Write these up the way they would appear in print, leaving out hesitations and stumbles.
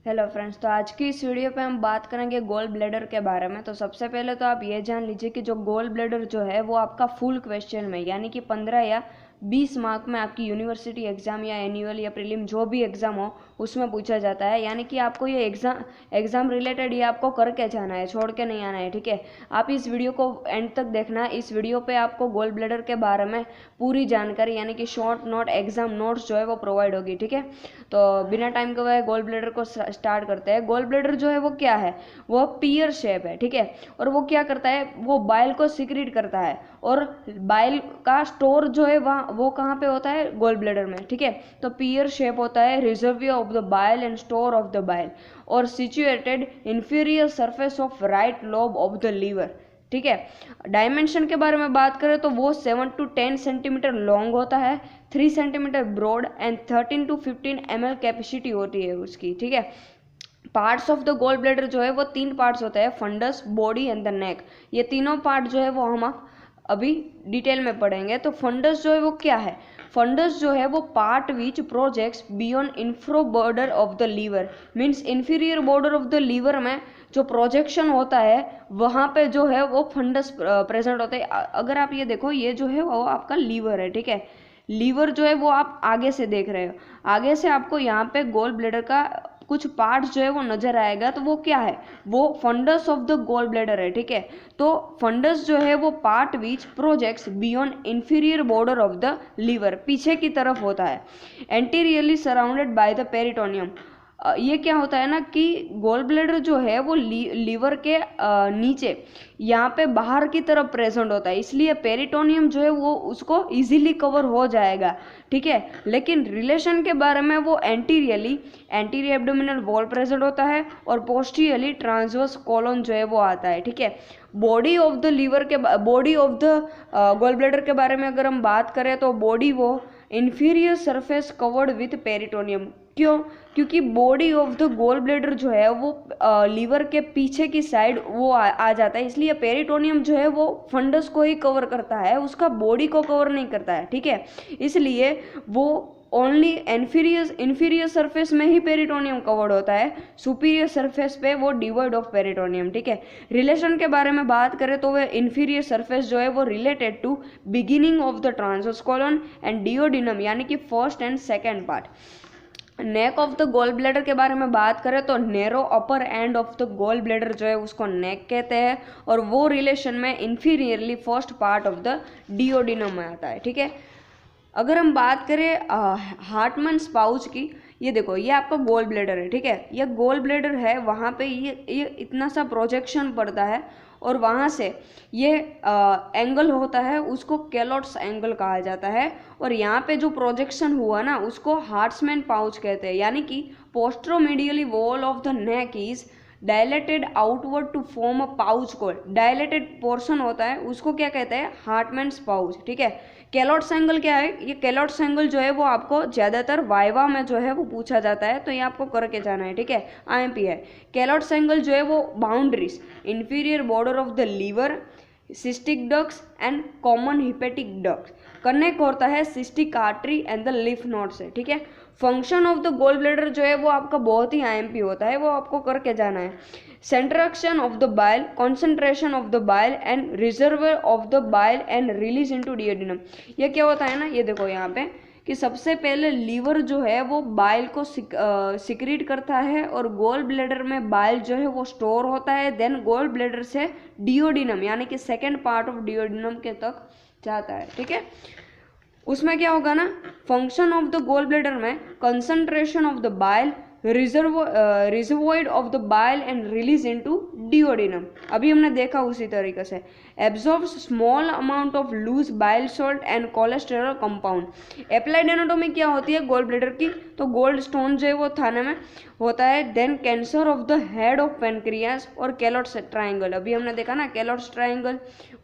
Hello friends, तो आज की इस वीडियो पे हम बात करेंगे गोल ब्लैडर के बारे में। तो सबसे पहले तो आप ये जान लीजिए कि जो गोल ब्लैडर जो है वो आपका फुल क्वेश्चन में यानी कि 15 या 20 मार्क में आपकी यूनिवर्सिटी एग्जाम या एनुअल या प्रीलिम जो भी एग्जाम हो उसमें पूछा जाता है। यानी कि आपको ये एग्जाम रिलेटेड ये आपको करके जाना है, छोड़ के नहीं आना है। ठीक है, आप इस वीडियो को एंड तक देखना। इस वीडियो पे आपको गोल ब्लैडर के बारे में पूरी जानकारी यानी कि शॉर्ट नोट, एग्जाम नोट्स जो है वो प्रोवाइड होगी। ठीक है, तो बिना टाइम के वह गोल ब्लैडर को स्टार्ट करते हैं। गोल ब्लैडर जो है वो क्या है, वो पियर शेप है। ठीक है, और वो क्या करता है, वो बाइल को सिक्रीट करता है और बाइल का स्टोर जो है वहाँ वो कहाँ पे होता है, गोल ब्लैडर में। ठीक है, तो पियर शेप होता है, reservoir of the bile and store of the bile, और situated inferior surface of right lobe of the liver. ठीक है, डायमेंशन के बारे में बात करें तो वो 7 to 10 सेंटीमीटर लॉन्ग होता है, 3 centimetre broad and 13 to 15 ml capacity होती है उसकी। ठीक है, parts of the gall bladder जो है वो 3 पार्ट्स होते हैं, fundus, body and the neck. ये तीनों पार्ट जो है वो हम अभी डिटेल में पढ़ेंगे। तो फंडस जो है वो क्या है, फंडस जो है वो part which projects beyond infra border of the liver, means inferior border of the liver में जो प्रोजेक्शन होता है वहाँ पे जो है वो फंडस प्रेजेंट होता है। अगर आप ये देखो, ये जो है वो आपका लीवर है। ठीक है, लीवर जो है वो आप आगे से देख रहे हो, आगे से आपको यहाँ पे गोल ब्लैडर का कुछ पार्ट जो है वो नजर आएगा। तो वो क्या है, वो fundus of the gall bladder है। ठीक है, तो फंडस जो है वो part which projects beyond inferior border of the liver, पीछे की तरफ होता है, anteriorly surrounded by the peritoneum. ये क्या होता है ना कि गोल ब्लैडर जो है वो लीवर के नीचे यहाँ पे बाहर की तरफ प्रेजेंट होता है, इसलिए पेरिटोनियम जो है वो उसको इजीली कवर हो जाएगा। ठीक है, लेकिन रिलेशन के बारे में वो एंटीरियर एब्डोमिनल वॉल प्रेजेंट होता है और पोस्टीरियरली ट्रांसवर्स कॉलन जो है वो आता है। ठीक है, बॉडी ऑफ द लीवर के body of the gall bladder के बारे में अगर हम बात करें तो बॉडी वो inferior surface covered with peritoneum. क्यों, क्योंकि body of the gall bladder जो है वो लीवर के पीछे की साइड वो आ जाता है, इसलिए पेरिटोनियम जो है वो फंडस को ही कवर करता है, उसका बॉडी को कवर नहीं करता है। ठीक है, इसलिए वो ओनली इंफीरियर सरफेस में ही पेरिटोनियम कवर्ड होता है, सुपीरियर सरफेस पे वो डिवॉइड ऑफ पेरिटोनियम। ठीक है, रिलेशन के बारे में बात करें तो वह इंफीरियर सरफेस जो है वो related to beginning of the transverse colon and duodenum, यानी कि first and second part. Neck of the gall bladder के बारे में बात करें तो narrow upper end of the gall bladder जो है उसको नेक कहते हैं, और वो रिलेशन में inferiorly first part of the duodenum में आता है। ठीक है, अगर हम बात करें हार्टमन्स पाउच की, ये देखो ये आपका गोल ब्लैडर है। ठीक है, ये गोल ब्लैडर है, वहाँ पे ये इतना सा प्रोजेक्शन पड़ता है और वहाँ से ये एंगल होता है, उसको कैलोट्स एंगल कहा जाता है, और यहाँ पे जो प्रोजेक्शन हुआ ना उसको हार्ट्समैन पाउच कहते हैं। यानी कि posteromedially wall of the neck is dilated outward to form a pouch को, डायलेटेड पोर्शन होता है उसको क्या कहते हैं, हार्टमैन्स पाउच। ठीक है, कैलोट्स एंगल क्या है, ये कैलोट्स एंगल जो है वो आपको ज़्यादातर वाइवा में जो है वो पूछा जाता है, तो ये आपको करके जाना है। ठीक है, आईएमपी है। कैलोट्स एंगल जो है वो boundaries inferior border of the liver, cystic ducts and common hepatic ducts connect होता है cystic artery and the lymph node से। ठीक है, function of the gall bladder जो है वो आपका बहुत ही आईएमपी होता है, वो आपको करके जाना है। Concentration of the bile, concentration of the bile and reservoir of the bile and release into duodenum. ये क्या होता है ना, ये देखो यहाँ पे कि सबसे पहले लीवर जो है वो बाइल को सिक्रीट करता है और गोल ब्लैडर में बाइल जो है वो स्टोर होता है, देन गोल ब्लैडर से डिओडिनम यानी कि सेकेंड पार्ट ऑफ डिओडिनम के तक जाता है। ठीक है, उसमें क्या होगा ना, function of the gall bladder में concentration of the bile, reservoir of the bile and release into duodenum. अभी हमने देखा उसी तरीके से absorbs small amount of loose bile salt and cholesterol compound. Applied anatomy क्या होती है गोल ब्लैडर की, तो गोल्ड स्टोन जो है वो थाने में होता है, then cancer of the head of pancreas और कैलोट्स ट्राइंगल। अभी हमने देखा ना कैलोट्स ट्राइंगल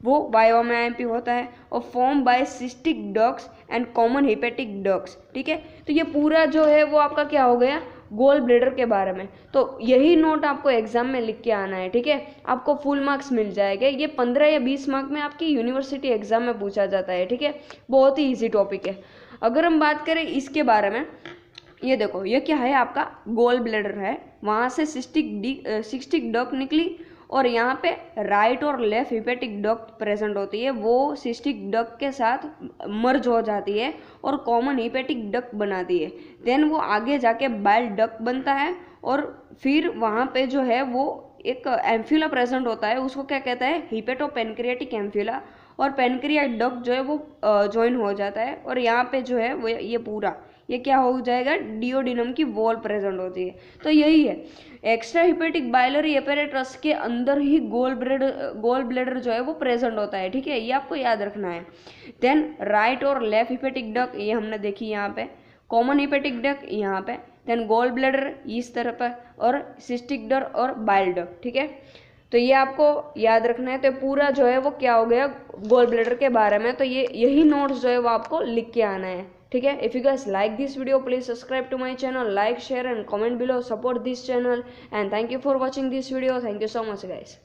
वो वाइवा में आईएमपी होता है और form by cystic ducts and common hepatic ducts. ठीक है, तो ये पूरा जो है वो आपका क्या हो गया, गोल ब्लैडर के बारे में। तो यही नोट आपको एग्जाम में लिख के आना है। ठीक है, आपको फुल मार्क्स मिल जाएंगे, ये 15 या 20 मार्क में आपकी यूनिवर्सिटी एग्जाम में पूछा जाता है। ठीक है, बहुत ही ईजी टॉपिक है। अगर हम बात करें इसके बारे में ये देखो, ये क्या है, आपका गोल ब्लैडर है, वहाँ से सिस्टिक डक्ट निकली और यहाँ पे राइट और लेफ्ट हिपेटिक डक्ट प्रेजेंट होती है, वो सिस्टिक डक्ट के साथ मर्ज हो जाती है और कॉमन हिपेटिक डक्ट बनाती है। देन वो आगे जाके बाइल डक्ट बनता है और फिर वहाँ पे जो है वो एक एम्फ्यूला प्रेजेंट होता है, उसको क्या कहता है, हिपेटोपेनक्रियाटिक एम्फ्यूला। और पेनक्रियाटिक डक्ट जो है वो ज्वाइन हो जाता है और यहाँ पे जो है वो ये पूरा ये क्या हो जाएगा, डिओडिनम की वॉल प्रेजेंट होती है। तो यही है, एक्स्ट्रा हिपेटिक बाइलरी एपेरेटस के अंदर ही गोल ब्लैडर जो है वो प्रेजेंट होता है, ठीक है, ये आपको याद रखना है। देन राइट और लेफ्ट हिपेटिक डक्ट ये हमने देखी यहाँ पे, कॉमन हिपेटिक डक्ट यहाँ पे, देन गोल ब्लैडर इस तरफ है और सिस्टिक डक्ट और बाइल डक्ट, ठीक है। तो ये आपको याद रखना है। तो पूरा जो है वो क्या हो गया गोल ब्लैडर के बारे में। तो ये यही नोट्स जो है वो आपको लिख के आना है, ठीक है। If you guys like this video, please subscribe to my channel, like share and comment below, support this channel and thank you for watching this video. Thank you so much guys.